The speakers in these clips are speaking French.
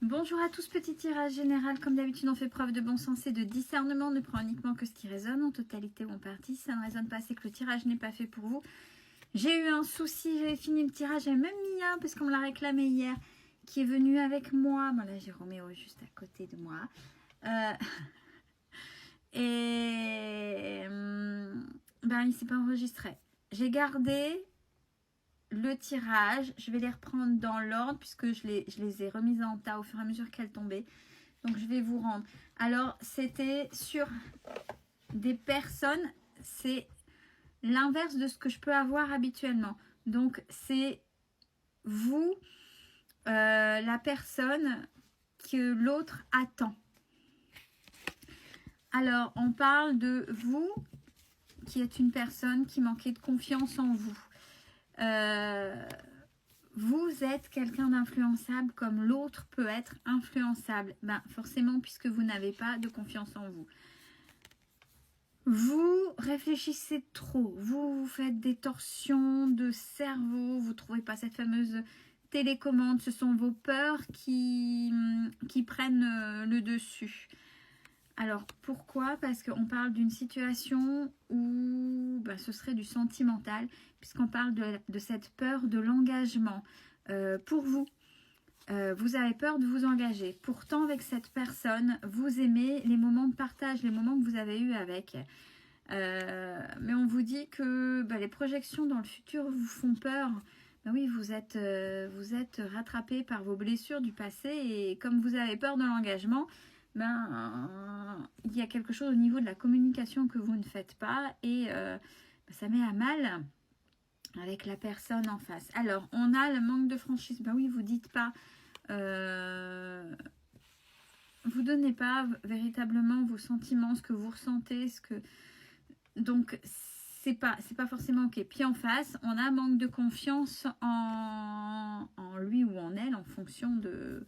Bonjour à tous, petit tirage général. Comme d'habitude, on fait preuve de bon sens et de discernement. On ne prend uniquement que ce qui résonne, en totalité ou en partie. Si ça ne résonne pas, c'est que le tirage n'est pas fait pour vous. J'ai eu un souci, j'ai fini le tirage. J'ai même mis un, parce qu'on me l'a réclamé hier, qui est venu avec moi. Bon, là, j'ai Roméo juste à côté de moi. Ben, il ne s'est pas enregistré. J'ai gardé le tirage, je vais les reprendre dans l'ordre puisque je les ai remises en tas au fur et à mesure qu'elles tombaient. Donc je vais vous rendre. Alors c'était sur des personnes, c'est l'inverse de ce que je peux avoir habituellement. Donc c'est vous, la personne que l'autre attend. Alors on parle de vous qui êtes une personne qui manquait de confiance en vous. Vous êtes quelqu'un d'influençable comme l'autre peut être influençable. Ben, forcément, puisque vous n'avez pas de confiance en vous. Vous réfléchissez trop. Vous faites des torsions de cerveau. Vous ne trouvez pas cette fameuse télécommande. Ce sont vos peurs qui prennent le dessus. Alors, pourquoi? Parce qu'on parle d'une situation où ben, ce serait du sentimental, puisqu'on parle de cette peur de l'engagement. Pour vous, vous avez peur de vous engager. Pourtant, avec cette personne, vous aimez les moments de partage, les moments que vous avez eus avec. Mais on vous dit que ben, les projections dans le futur vous font peur. Ben oui, vous êtes rattrapé par vos blessures du passé et comme vous avez peur de l'engagement, ben, il y a quelque chose au niveau de la communication que vous ne faites pas et ça met à mal avec la personne en face. Alors, on a le manque de franchise. Ben oui, vous dites pas, vous donnez pas véritablement vos sentiments, ce que vous ressentez, donc c'est pas forcément ok. Puis en face, on a manque de confiance en lui ou en elle en fonction de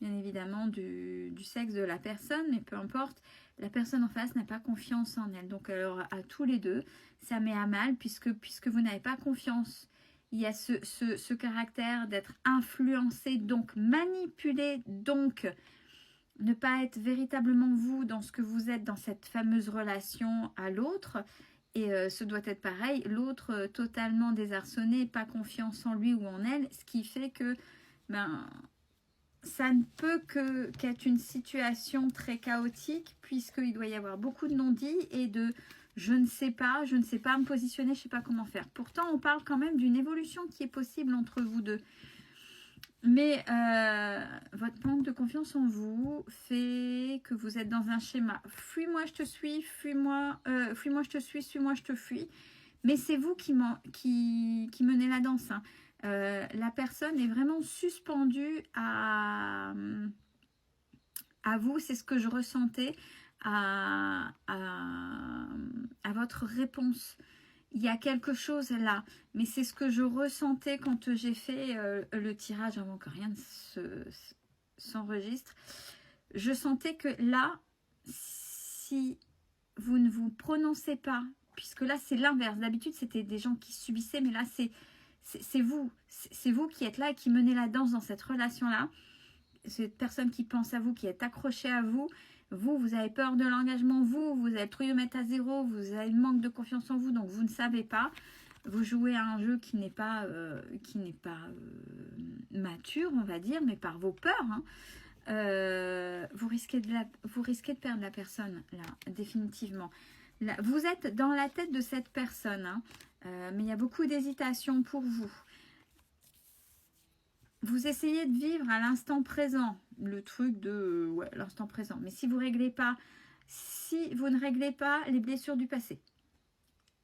bien évidemment du sexe de la personne, mais peu importe, la personne en face n'a pas confiance en elle. Donc alors à tous les deux, ça met à mal puisque vous n'avez pas confiance. Il y a ce caractère d'être influencé, donc manipulé, donc ne pas être véritablement vous dans ce que vous êtes dans cette fameuse relation à l'autre. Et ce doit être pareil, l'autre totalement désarçonné, pas confiance en lui ou en elle, ce qui fait que ben ça ne peut qu'être une situation très chaotique puisqu'il doit y avoir beaucoup de non-dits et de je ne sais pas me positionner, je ne sais pas comment faire. Pourtant, on parle quand même d'une évolution qui est possible entre vous deux. Mais votre manque de confiance en vous fait que vous êtes dans un schéma. Fuis-moi, je te suis, fuis-moi, je te suis, suis-moi, je te fuis. Mais c'est vous qui menez la danse, hein. La personne est vraiment suspendue à vous, c'est ce que je ressentais, à votre réponse. Il y a quelque chose là, mais c'est ce que je ressentais quand j'ai fait le tirage avant que rien ne s'enregistre. Je sentais que là, si vous ne vous prononcez pas, puisque là c'est l'inverse, d'habitude c'était des gens qui subissaient, mais là c'est vous qui êtes là et qui menez la danse dans cette relation-là. Cette personne qui pense à vous, qui est accrochée à vous, vous avez peur de l'engagement, vous avez le trouillomètre à zéro, vous avez le manque de confiance en vous, donc vous ne savez pas. Vous jouez à un jeu qui n'est pas, mature, on va dire, mais par vos peurs, hein. Vous risquez de perdre la personne, là, définitivement. Là, vous êtes dans la tête de cette personne, hein, mais il y a beaucoup d'hésitation pour vous. Vous essayez de vivre à l'instant présent, le truc de l'instant présent. Mais si vous ne réglez pas les blessures du passé,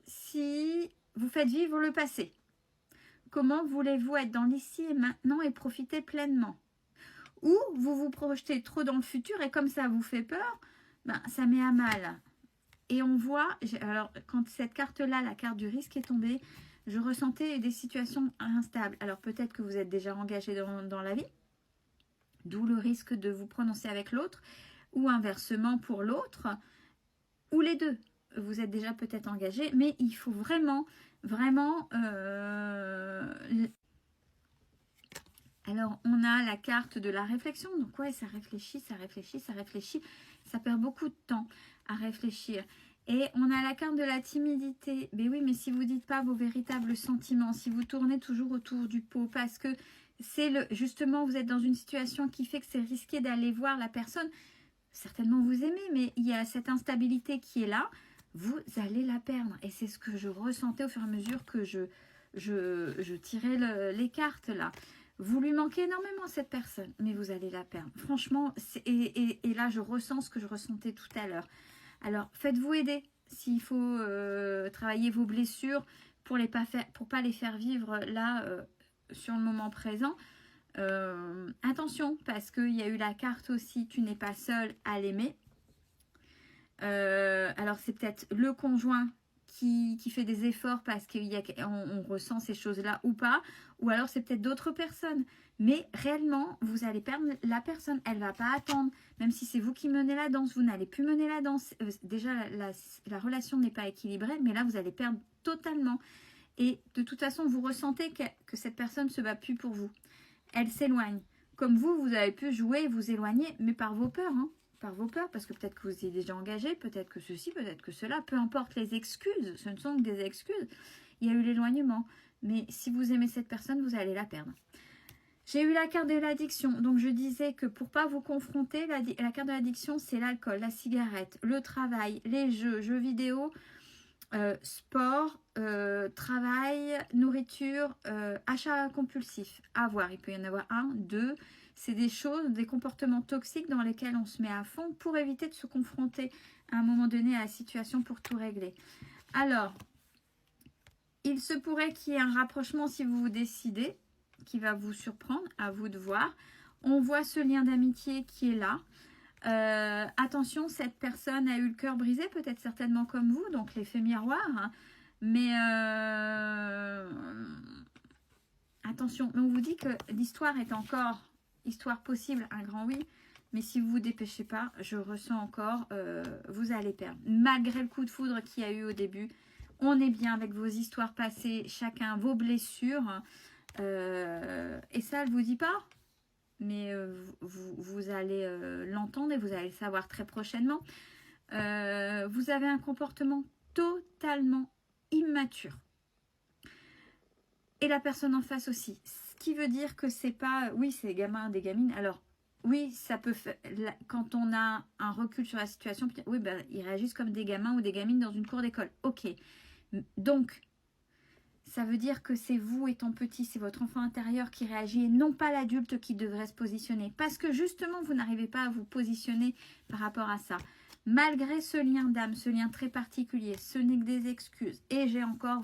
si vous faites vivre le passé, comment voulez-vous être dans l'ici et maintenant et profiter pleinement? Ou vous vous projetez trop dans le futur et comme ça vous fait peur, ben, ça met à mal. Et on voit, alors quand cette carte-là, la carte du risque est tombée, je ressentais des situations instables. Alors peut-être que vous êtes déjà engagé dans la vie, d'où le risque de vous prononcer avec l'autre, ou inversement pour l'autre, ou les deux. Vous êtes déjà peut-être engagé, mais il faut vraiment Alors, on a la carte de la réflexion. Donc, ouais, ça réfléchit, ça réfléchit, ça réfléchit. Ça perd beaucoup de temps à réfléchir. Et on a la carte de la timidité. Mais oui, mais si vous ne dites pas vos véritables sentiments, si vous tournez toujours autour du pot, parce que c'est justement, vous êtes dans une situation qui fait que c'est risqué d'aller voir la personne. Certainement vous aimez, mais il y a cette instabilité qui est là. Vous allez la perdre. Et c'est ce que je ressentais au fur et à mesure que je tirais les cartes là. Vous lui manquez énormément à cette personne, mais vous allez la perdre. Franchement, et là je ressens ce que je ressentais tout à l'heure. Alors, faites-vous aider s'il faut travailler vos blessures pour pas les faire vivre là sur le moment présent. Attention, parce qu'il y a eu la carte aussi, tu n'es pas seul à l'aimer. Alors, c'est peut-être le conjoint qui fait des efforts parce qu'on ressent ces choses-là ou pas. Ou alors, c'est peut-être d'autres personnes. Mais réellement, vous allez perdre la personne. Elle ne va pas attendre. Même si c'est vous qui menez la danse, vous n'allez plus mener la danse. Déjà, la relation n'est pas équilibrée. Mais là, vous allez perdre totalement. Et de toute façon, vous ressentez que cette personne ne se bat plus pour vous. Elle s'éloigne. Comme vous avez pu jouer et vous éloigner, mais par vos peurs. Hein. Par vos peurs, parce que peut-être que vous étiez déjà engagé, peut-être que ceci, peut-être que cela, peu importe les excuses, ce ne sont que des excuses. Il y a eu l'éloignement. Mais si vous aimez cette personne, vous allez la perdre. J'ai eu la carte de l'addiction. Donc, je disais que pour ne pas vous confronter, la carte de l'addiction, c'est l'alcool, la cigarette, le travail, les jeux vidéo, sport, travail, nourriture, achat compulsif. À voir, il peut y en avoir 1, 2. C'est des choses, des comportements toxiques dans lesquels on se met à fond pour éviter de se confronter à un moment donné à la situation pour tout régler. Alors, il se pourrait qu'il y ait un rapprochement si vous vous décidez, qui va vous surprendre, à vous de voir. On voit ce lien d'amitié qui est là. Attention, cette personne a eu le cœur brisé, peut-être certainement comme vous, donc l'effet miroir. Hein. Mais attention, on vous dit que l'histoire est encore histoire possible, un grand oui. Mais si vous ne vous dépêchez pas, je ressens encore, vous allez perdre. Malgré le coup de foudre qu'il y a eu au début, on est bien avec vos histoires passées, chacun vos blessures. Et ça, elle ne vous dit pas. Mais vous allez l'entendre et vous allez le savoir très prochainement. Vous avez un comportement totalement immature. Et la personne en face aussi. Ce qui veut dire que c'est pas... Oui, c'est des gamins, des gamines. Alors, oui, ça peut faire... Quand on a un recul sur la situation, oui, ben, ils réagissent comme des gamins ou des gamines dans une cour d'école. Ok. Donc, ça veut dire que c'est vous étant petit, c'est votre enfant intérieur qui réagit et non pas l'adulte qui devrait se positionner. Parce que justement, vous n'arrivez pas à vous positionner par rapport à ça. Malgré ce lien d'âme, ce lien très particulier, ce n'est que des excuses. Et j'ai encore,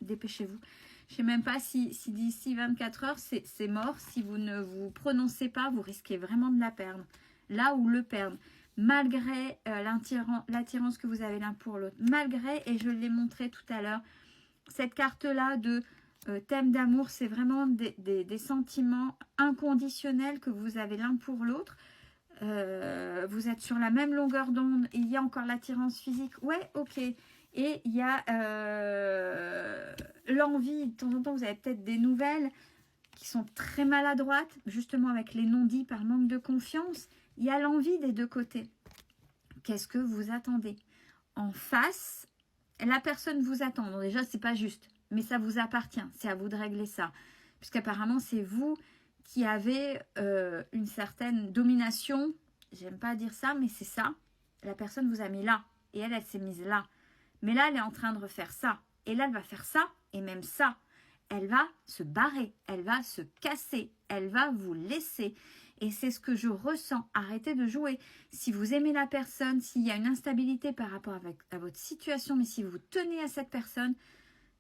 dépêchez-vous. Je ne sais même pas si d'ici 24 heures, c'est mort. Si vous ne vous prononcez pas, vous risquez vraiment de la perdre. Là où le perdre. Malgré l'attirance que vous avez l'un pour l'autre. Malgré, et je l'ai montré tout à l'heure, cette carte-là de thème d'amour, c'est vraiment des sentiments inconditionnels que vous avez l'un pour l'autre. Vous êtes sur la même longueur d'onde. Il y a encore l'attirance physique. Ouais, ok. Et il y a l'envie. De temps en temps, vous avez peut-être des nouvelles qui sont très maladroites, justement avec les non-dits par manque de confiance. Il y a l'envie des deux côtés. Qu'est-ce que vous attendez? En face, la personne vous attend. Donc déjà, c'est pas juste, mais ça vous appartient. C'est à vous de régler ça. Puisqu'apparemment, c'est vous qui avez une certaine domination. J'aime pas dire ça, mais c'est ça. La personne vous a mis là. Et elle s'est mise là. Mais là, elle est en train de refaire ça. Et là, elle va faire ça. Et même ça. Elle va se barrer. Elle va se casser. Elle va vous laisser. Et c'est ce que je ressens. Arrêtez de jouer. Si vous aimez la personne, s'il y a une instabilité par rapport à votre situation, mais si vous tenez à cette personne,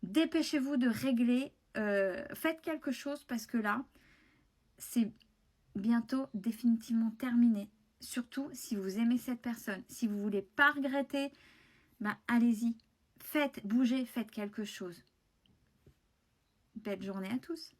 dépêchez-vous de régler. Faites quelque chose parce que là, c'est bientôt définitivement terminé. Surtout si vous aimez cette personne. Si vous ne voulez pas regretter, bah, allez-y. Faites, bougez, faites quelque chose. Belle journée à tous.